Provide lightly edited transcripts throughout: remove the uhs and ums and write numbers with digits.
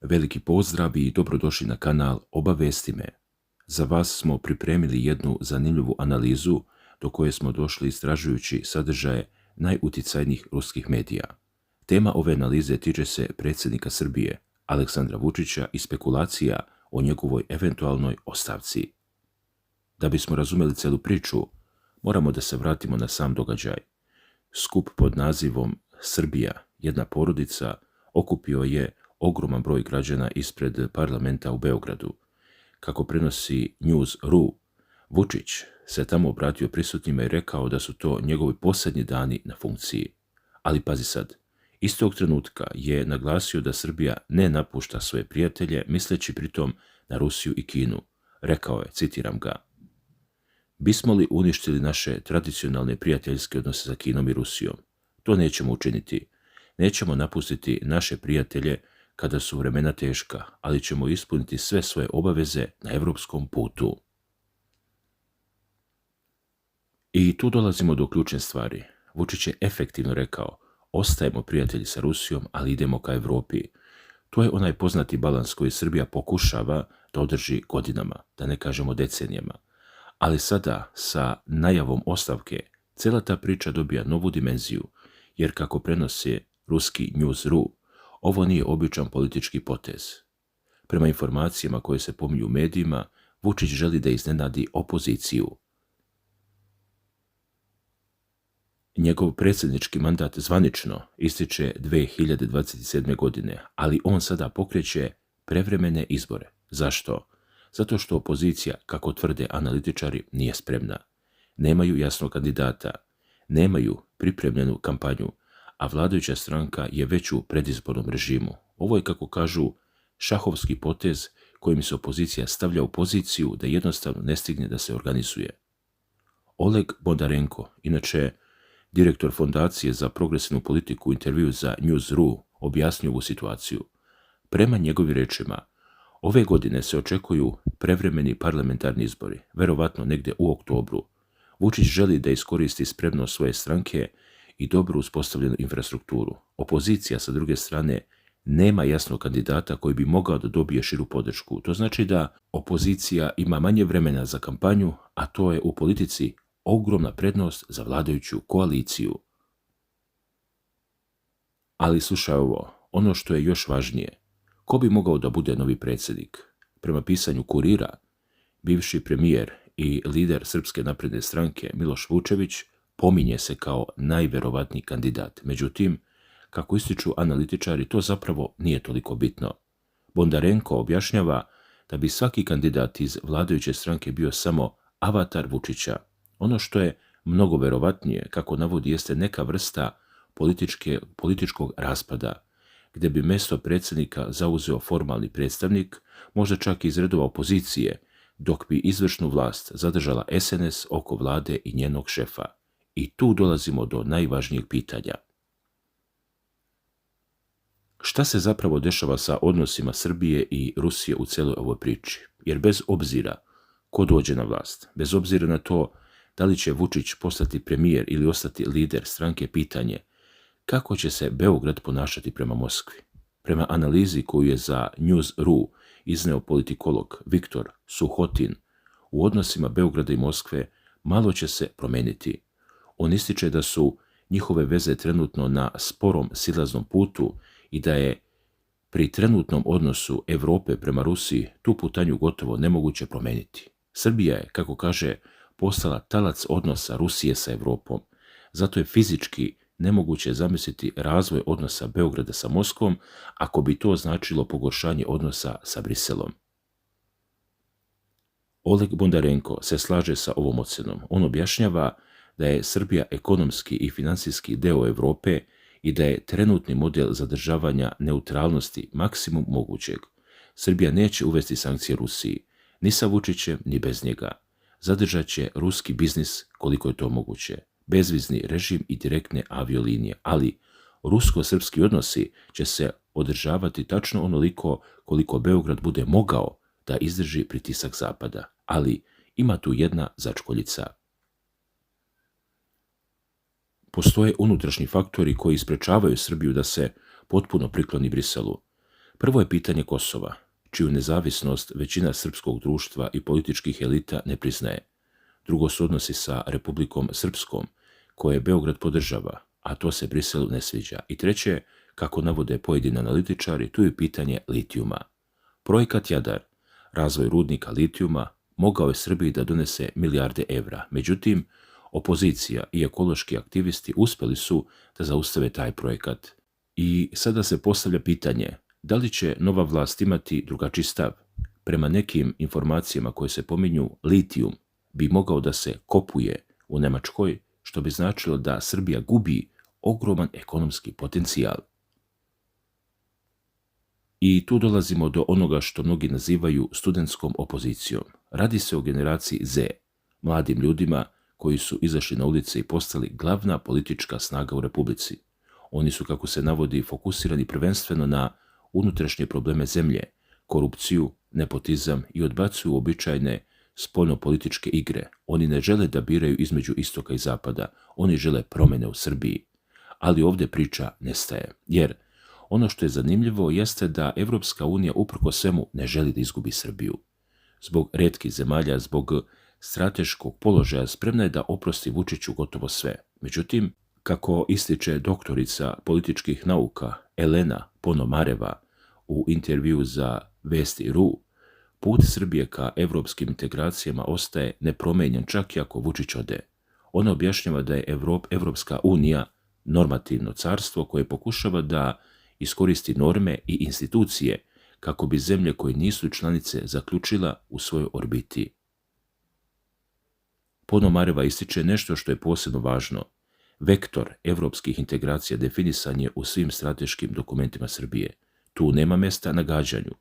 Veliki pozdrav i dobrodošli na kanal Obavesti me. Za vas smo pripremili jednu zanimljivu analizu do koje smo došli istražujući sadržaje najuticajnijih ruskih medija. Tema ove analize tiče se predsjednika Srbije, Aleksandra Vučića, i spekulacija o njegovoj eventualnoj ostavci. Da bismo razumjeli celu priču, moramo da se vratimo na sam događaj. Skup pod nazivom Srbija, jedna porodica, okupio je ogroman broj građana ispred parlamenta u Beogradu. Kako prenosi News.ru, Vučić se tamo obratio prisutnima i rekao da su to njegovi posljednji dani na funkciji. Ali pazi sad, istog trenutka je naglasio da Srbija ne napušta svoje prijatelje, misleći pritom na Rusiju i Kinu. Rekao je, citiram ga: "Bismo li uništili naše tradicionalne prijateljske odnose sa Kinom i Rusijom? To nećemo učiniti. Nećemo napustiti naše prijatelje kada su vremena teška, ali ćemo ispuniti sve svoje obaveze na evropskom putu." I tu dolazimo do ključne stvari. Vučić je efektivno rekao: ostajemo prijatelji sa Rusijom, ali idemo ka Evropi. To je onaj poznati balans koji Srbija pokušava da održi godinama, da ne kažemo decenijama. Ali sada, sa najavom ostavke, cela ta priča dobija novu dimenziju, jer kako prenose ruski News.ru, ovo nije običan politički potez. Prema informacijama koje se pominju u medijima, Vučić želi da iznenadi opoziciju. Njegov predsjednički mandat zvanično ističe 2027. godine, ali on sada pokreće prevremene izbore. Zašto? Zato što opozicija, kako tvrde analitičari, nije spremna. Nemaju jasnog kandidata, nemaju pripremljenu kampanju, a vladajuća stranka je već u predizbornom režimu. Ovo je, kako kažu, šahovski potez kojim se opozicija stavlja u poziciju da jednostavno ne stigne da se organizuje. Oleg Bondarenko, inače direktor Fondacije za progresivnu politiku, u intervju za News.ru objasnio ovu situaciju. Prema njegovim rečima, ove godine se očekuju prevremeni parlamentarni izbori, verovatno negde u oktobru. Vučić želi da iskoristi spremnost svoje stranke i dobro uspostavljenu infrastrukturu. Opozicija, sa druge strane, nema jasnog kandidata koji bi mogao da dobije širu podršku. To znači da opozicija ima manje vremena za kampanju, a to je u politici ogromna prednost za vladajuću koaliciju. Ali slušaj ovo, ono što je još važnije, ko bi mogao da bude novi predsjednik? Prema pisanju Kurira, bivši premijer i lider Srpske napredne stranke Miloš Vučević pominje se kao najverovatniji kandidat. Međutim, kako ističu analitičari, to zapravo nije toliko bitno. Bondarenko objašnjava da bi svaki kandidat iz vladajuće stranke bio samo avatar Vučića. Ono što je mnogo verovatnije, kako navodi, jeste neka vrsta političkog raspada, gde bi mjesto predsjednika zauzeo formalni predstavnik, možda čak iz redova opozicije, dok bi izvršnu vlast zadržala SNS oko vlade i njenog šefa. I tu dolazimo do najvažnijeg pitanja. Šta se zapravo dešava sa odnosima Srbije i Rusije u celoj ovoj priči? Jer bez obzira ko dođe na vlast, bez obzira na to da li će Vučić postati premijer ili ostati lider stranke, pitanje kako će se Beograd ponašati prema Moskvi. Prema analizi koju je za News.ru izneo politikolog Viktor Suhotin, u odnosima Beograda i Moskve malo će se promeniti. On ističe da su njihove veze trenutno na sporom silaznom putu i da je pri trenutnom odnosu Evrope prema Rusiji tu putanju gotovo nemoguće promeniti. Srbija je, kako kaže, postala talac odnosa Rusije sa Evropom. Zato je fizički nemoguće zamisliti razvoj odnosa Beograda sa Moskvom ako bi to značilo pogoršanje odnosa sa Briselom. Oleg Bondarenko se slaže sa ovom ocenom. On objašnjava da je Srbija ekonomski i finansijski deo Evrope i da je trenutni model zadržavanja neutralnosti maksimum mogućeg. Srbija neće uvesti sankcije Rusiji, ni sa Vučićem, ni bez njega. Zadržat će ruski biznis koliko je to moguće, bezvizni režim i direktne aviolinije, ali rusko-srpski odnosi će se održavati tačno onoliko koliko Beograd bude mogao da izdrži pritisak Zapada. Ali ima tu jedna začkoljica. Postoje unutrašnji faktori koji sprečavaju Srbiju da se potpuno prikloni Briselu. Prvo je pitanje Kosova, čiju nezavisnost većina srpskog društva i političkih elita ne priznaje. Drugo su odnosi sa Republikom Srpskom, koje Beograd podržava, a to se Briselu ne sviđa. I treće, kako navode pojedini analitičari, tu je pitanje litijuma. Projekat Jadar, razvoj rudnika litijuma, mogao je Srbiji da donese milijarde evra. Međutim, opozicija i ekološki aktivisti uspjeli su da zaustave taj projekat. I sada se postavlja pitanje, da li će nova vlast imati drugačiji stav? Prema nekim informacijama koje se pominju, litijum bi mogao da se kopuje u Nemačkoj, što bi značilo da Srbija gubi ogroman ekonomski potencijal. I tu dolazimo do onoga što mnogi nazivaju studentskom opozicijom. Radi se o generaciji Z, mladim ljudima koji su izašli na ulice i postali glavna politička snaga u Republici. Oni su, kako se navodi, fokusirani prvenstveno na unutrašnje probleme zemlje, korupciju, nepotizam i odbacuju običajne spoljno-političke igre. Oni ne žele da biraju između istoka i zapada, oni žele promjene u Srbiji. Ali ovdje priča nestaje, jer ono što je zanimljivo jeste da Evropska unija uprkos svemu ne želi da izgubi Srbiju. Zbog retkih zemalja, zbog strateškog položaja spremna je da oprosti Vučiću gotovo sve. Međutim, kako ističe doktorica političkih nauka Elena Ponomareva u intervju za Vesti.ru, put Srbije ka evropskim integracijama ostaje nepromenjen čak i ako Vučić ode. Ona objašnjava da je Evropska unija normativno carstvo koje pokušava da iskoristi norme i institucije kako bi zemlje koje nisu članice zaključila u svojoj orbiti. Ponomareva ističe nešto što je posebno važno. Vektor evropskih integracija definisan je u svim strateškim dokumentima Srbije. Tu nema mesta nagađanju.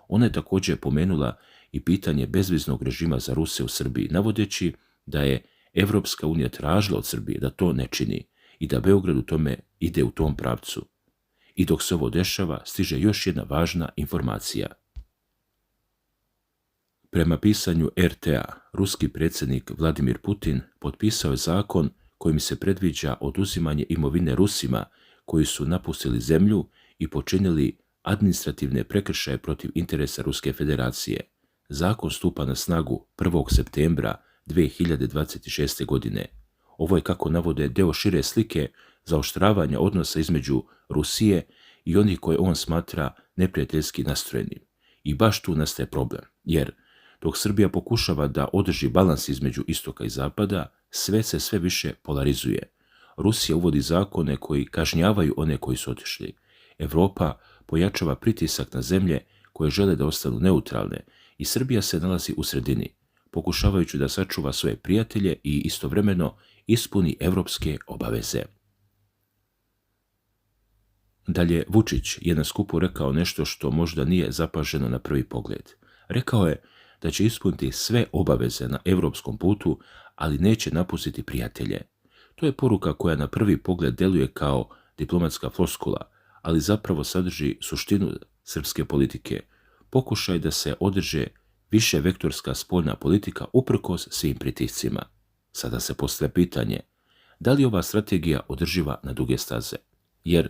Ona je također pomenula i pitanje bezviznog režima za Ruse u Srbiji, navodeći da je Evropska unija tražila od Srbije da to ne čini i da Beograd u tome ide u tom pravcu. I dok se ovo dešava, stiže još jedna važna informacija. Prema pisanju RTA, ruski predsjednik Vladimir Putin potpisao je zakon kojim se predviđa oduzimanje imovine Rusima koji su napustili zemlju i počinili administrativne prekršaje protiv interesa Ruske federacije. Zakon stupa na snagu 1. septembra 2026. godine. Ovo je, kako navode, deo šire slike zaoštravanja odnosa između Rusije i onih koje on smatra neprijateljski nastrojenim. I baš tu nastaje problem, jer dok Srbija pokušava da održi balans između istoka i zapada, sve se sve više polarizuje. Rusija uvodi zakone koji kažnjavaju one koji su otišli. Evropa pojačava pritisak na zemlje koje žele da ostanu neutralne i Srbija se nalazi u sredini, pokušavajući da sačuva svoje prijatelje i istovremeno ispuni evropske obaveze. Dalje, Vučić je na skupu rekao nešto što možda nije zapaženo na prvi pogled. Rekao je da će ispuniti sve obaveze na evropskom putu, ali neće napustiti prijatelje. To je poruka koja na prvi pogled deluje kao diplomatska floskula, ali zapravo sadrži suštinu srpske politike, pokušaj da se održe više vektorska spoljna politika uprkos svim pritiscima. Sada se postavlja pitanje, da li ova strategija održiva na duge staze? Jer,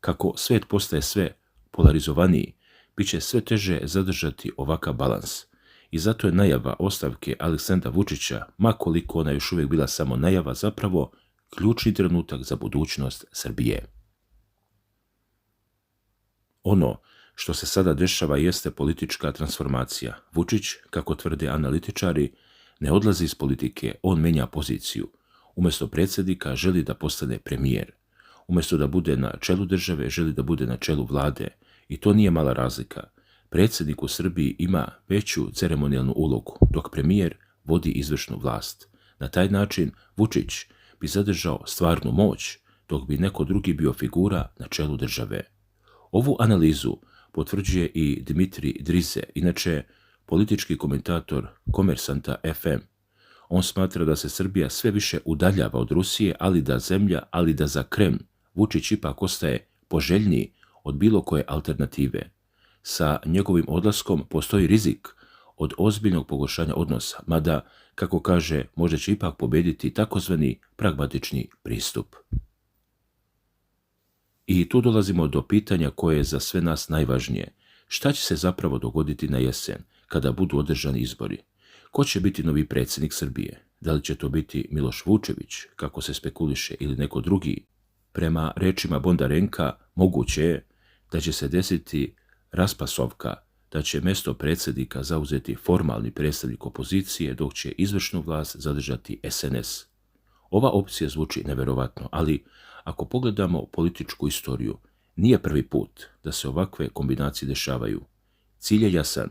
kako svet postaje sve polarizovaniji, bit će sve teže zadržati ovakav balans. I zato je najava ostavke Aleksandra Vučića, ma koliko ona još uvijek bila samo najava, zapravo ključni trenutak za budućnost Srbije. Ono što se sada dešava jeste politička transformacija. Vučić, kako tvrde analitičari, ne odlazi iz politike, on menja poziciju. Umjesto predsjednika želi da postane premijer. Umjesto da bude na čelu države, želi da bude na čelu vlade. I to nije mala razlika. Predsjednik u Srbiji ima veću ceremonijalnu ulogu, dok premijer vodi izvršnu vlast. Na taj način Vučić bi zadržao stvarnu moć, dok bi neko drugi bio figura na čelu države. Ovu analizu potvrđuje i Dmitrij Drize, inače politički komentator Komersanta FM. On smatra da se Srbija sve više udaljava od Rusije, ali da za Kreml Vučić ipak ostaje poželjniji od bilo koje alternative. Sa njegovim odlaskom postoji rizik od ozbiljnog pogoršanja odnosa, mada, kako kaže, možda će ipak pobediti takozvani pragmatični pristup. I tu dolazimo do pitanja koje je za sve nas najvažnije. Šta će se zapravo dogoditi na jesen, kada budu održani izbori? Ko će biti novi predsjednik Srbije? Da li će to biti Miloš Vučević, kako se spekuliše, ili neko drugi? Prema rečima Bondarenka, moguće je da će se desiti raspasovka, da će mjesto predsjednika zauzeti formalni predstavnik opozicije, dok će izvršnu vlast zadržati SNS. Ova opcija zvuči neverovatno, ali ako pogledamo političku istoriju, nije prvi put da se ovakve kombinacije dešavaju. Cilj je jasan,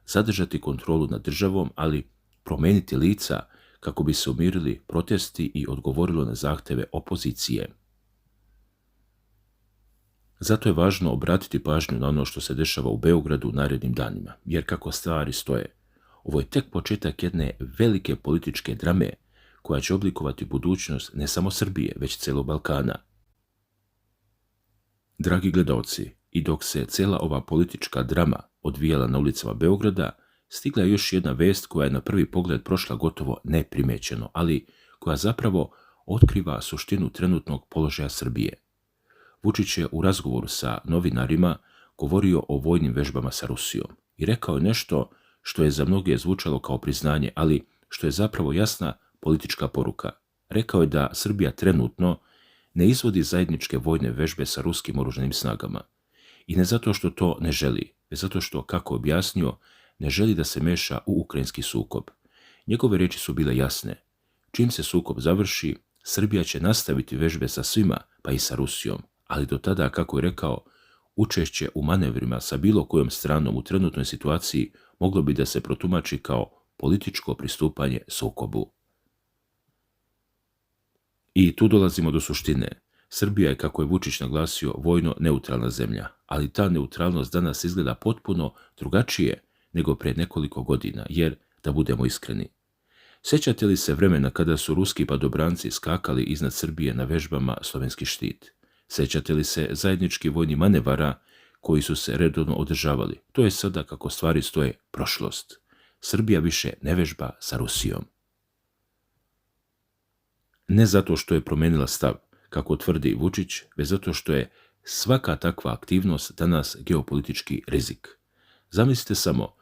zadržati kontrolu nad državom, ali promijeniti lica kako bi se umirili protesti i odgovorilo na zahtjeve opozicije. Zato je važno obratiti pažnju na ono što se dešava u Beogradu u narednim danima, jer kako stvari stoje, ovo je tek početak jedne velike političke drame koja će oblikovati budućnost ne samo Srbije, već celog Balkana. Dragi gledaoci, i dok se cijela ova politička drama odvijala na ulicama Beograda, stigla je još jedna vest koja je na prvi pogled prošla gotovo neprimećeno, ali koja zapravo otkriva suštinu trenutnog položaja Srbije. Vučić je u razgovoru sa novinarima govorio o vojnim vežbama sa Rusijom i rekao je nešto što je za mnoge zvučalo kao priznanje, ali što je zapravo jasna politička poruka. Rekao je da Srbija trenutno ne izvodi zajedničke vojne vežbe sa ruskim oružanim snagama. I ne zato što to ne želi, već zato što, kako je objasnio, ne želi da se meša u ukrajinski sukob. Njegove reči su bile jasne. Čim se sukob završi, Srbija će nastaviti vežbe sa svima, pa i sa Rusijom, ali do tada, kako je rekao, učešće u manevrima sa bilo kojom stranom u trenutnoj situaciji moglo bi da se protumači kao političko pristupanje sukobu. I tu dolazimo do suštine. Srbija je, kako je Vučić naglasio, vojno neutralna zemlja, ali ta neutralnost danas izgleda potpuno drugačije nego pred nekoliko godina, jer, da budemo iskreni, sjećate li se vremena kada su ruski padobranci skakali iznad Srbije na vežbama Slovenski štit? Sjećate li se zajedničkih vojnih manevara koji su se redovno održavali? To je sada, kako stvari stoje, prošlost. Srbija više ne vežba sa Rusijom. Ne zato što je promijenila stav, kako tvrdi Vučić, već zato što je svaka takva aktivnost danas geopolitički rizik. Zamislite samo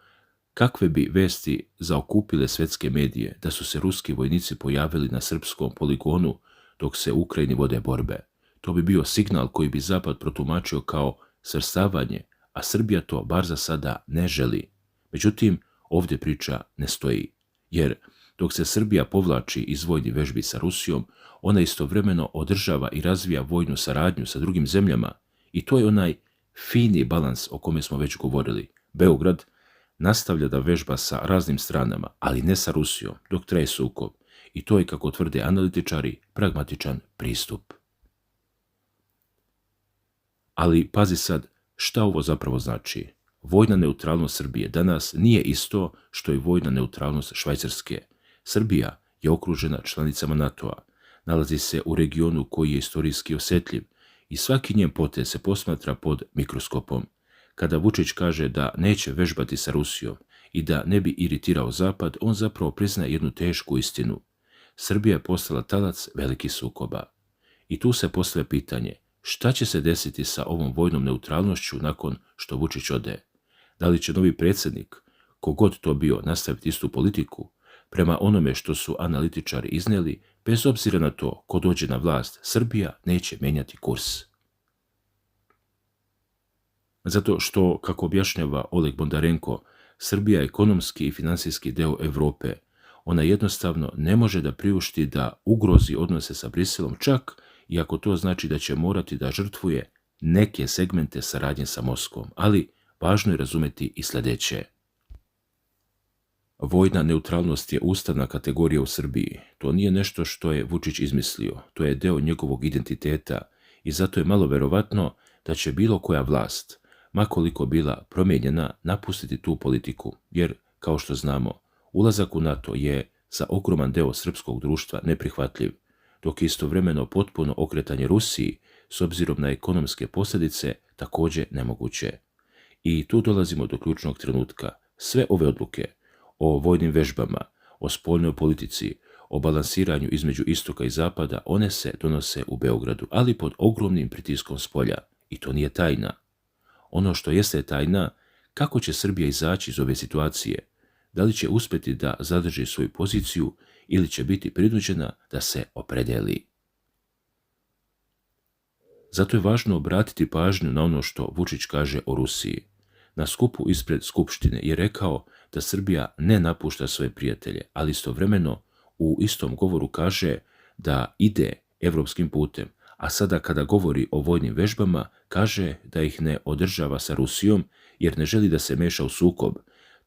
kakve bi vesti zaokupile svjetske medije da su se ruski vojnici pojavili na srpskom poligonu dok se u Ukrajini vode borbe. To bi bio signal koji bi Zapad protumačio kao svrstavanje, a Srbija to bar za sada ne želi. Međutim, ovdje priča ne stoji, jer dok se Srbija povlači iz vojnih vežbi sa Rusijom, ona istovremeno održava i razvija vojnu saradnju sa drugim zemljama i to je onaj fini balans o kome smo već govorili. Beograd nastavlja da vežba sa raznim stranama, ali ne sa Rusijom, dok traje sukob. I to je, kako tvrde analitičari, pragmatičan pristup. Ali pazi sad, šta ovo zapravo znači? Vojna neutralnost Srbije danas nije isto što i vojna neutralnost Švajcarske. Srbija je okružena članicama NATO-a, nalazi se u regionu koji je istorijski osjetljiv i svaki njen potez se posmatra pod mikroskopom. Kada Vučić kaže da neće vežbati sa Rusijom i da ne bi iritirao Zapad, on zapravo priznaje jednu tešku istinu. Srbija je postala talac velikih sukoba. I tu se postavlja pitanje, šta će se desiti sa ovom vojnom neutralnošću nakon što Vučić ode? Da li će novi predsjednik, kogod to bio, nastaviti istu politiku? Prema onome što su analitičari iznijeli, bez obzira na to ko dođe na vlast, Srbija neće menjati kurs. Zato što, kako objašnjava Oleg Bondarenko, Srbija je ekonomski i finansijski deo Europe. Ona jednostavno ne može da priušti da ugrozi odnose sa Briselom, čak i ako to znači da će morati da žrtvuje neke segmente saradnje sa Moskvom. Ali važno je razumeti i sljedeće. Vojna neutralnost je ustavna kategorija u Srbiji. To nije nešto što je Vučić izmislio. To je deo njegovog identiteta i zato je malo verovatno da će bilo koja vlast, makoliko bila promijenjena, napustiti tu politiku, jer, kao što znamo, ulazak u NATO je za ogroman deo srpskog društva neprihvatljiv, dok je istovremeno potpuno okretanje Rusiji, s obzirom na ekonomske posljedice, također nemoguće. I tu dolazimo do ključnog trenutka. Sve ove odluke o vojnim vežbama, o spoljnoj politici, o balansiranju između istoka i zapada, one se donose u Beogradu, ali pod ogromnim pritiskom spolja. I to nije tajna. Ono što jeste tajna, kako će Srbija izaći iz ove situacije? Da li će uspjeti da zadrži svoju poziciju ili će biti prinuđena da se opredeli? Zato je važno obratiti pažnju na ono što Vučić kaže o Rusiji. Na skupu ispred Skupštine je rekao da Srbija ne napušta svoje prijatelje, ali istovremeno u istom govoru kaže da ide evropskim putem, a sada kada govori o vojnim vežbama, kaže da ih ne održava sa Rusijom jer ne želi da se meša u sukob.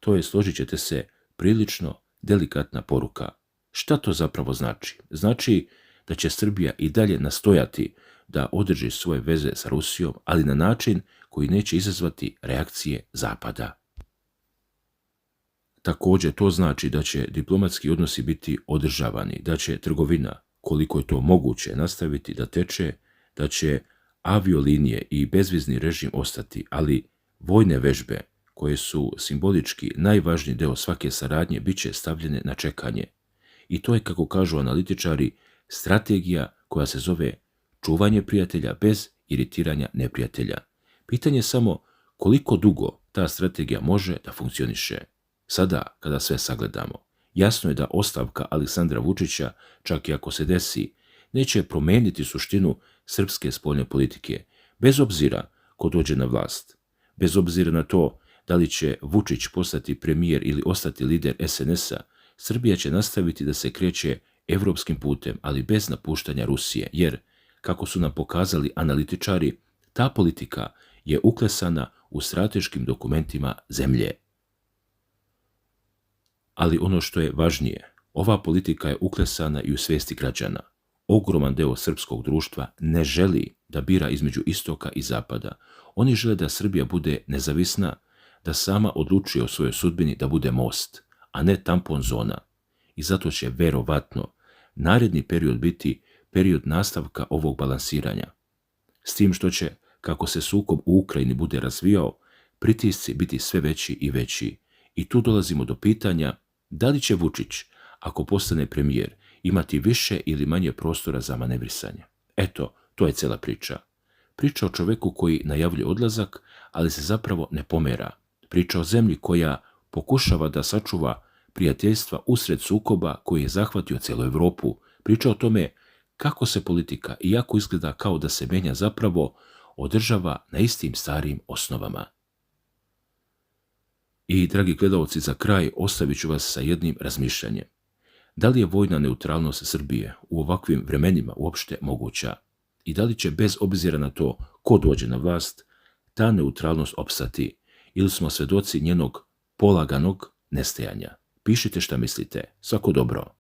To je, složit ćete se, prilično delikatna poruka. Šta to zapravo znači? Znači da će Srbija i dalje nastojati da održi svoje veze sa Rusijom, ali na način koji neće izazvati reakcije Zapada. Također to znači da će diplomatski odnosi biti održavani, da će trgovina, koliko je to moguće, nastaviti da teče, da će aviolinije i bezvizni režim ostati, ali vojne vežbe, koje su simbolički najvažniji deo svake saradnje, bit će stavljene na čekanje. I to je, kako kažu analitičari, strategija koja se zove čuvanje prijatelja bez iritiranja neprijatelja. Pitanje je samo koliko dugo ta strategija može da funkcioniše. Sada, kada sve sagledamo, jasno je da ostavka Aleksandra Vučića, čak i ako se desi, neće promeniti suštinu srpske spoljne politike, bez obzira ko dođe na vlast. Bez obzira na to da li će Vučić postati premijer ili ostati lider SNS-a, Srbija će nastaviti da se kreće evropskim putem, ali bez napuštanja Rusije, jer, kako su nam pokazali analitičari, ta politika je uklesana u strateškim dokumentima zemlje. Ali ono što je važnije, ova politika je uklesana i u svesti građana. Ogroman deo srpskog društva ne želi da bira između istoka i zapada. Oni žele da Srbija bude nezavisna, da sama odlučuje o svojoj sudbini, da bude most, a ne tampon zona. I zato će verovatno naredni period biti period nastavka ovog balansiranja. S tim što će, kako se sukob u Ukrajini bude razvijao, pritisci biti sve veći i veći. I tu dolazimo do pitanja da li će Vučić, ako postane premijer, imati više ili manje prostora za manevrisanje. Eto, to je cela priča. Priča o čoveku koji najavljuje odlazak, ali se zapravo ne pomera. Priča o zemlji koja pokušava da sačuva prijateljstva usred sukoba koji je zahvatio celu Evropu. Priča o tome kako se politika, iako izgleda kao da se menja, zapravo održava na istim starim osnovama. I, dragi gledalci, za kraj ostavit ću vas sa jednim razmišljanjem. Da li je vojna neutralnost Srbije u ovakvim vremenima uopšte moguća? I da li će, bez obzira na to ko dođe na vlast, ta neutralnost opstati ili smo svedoci njenog polaganog nestajanja? Pišite šta mislite. Svako dobro.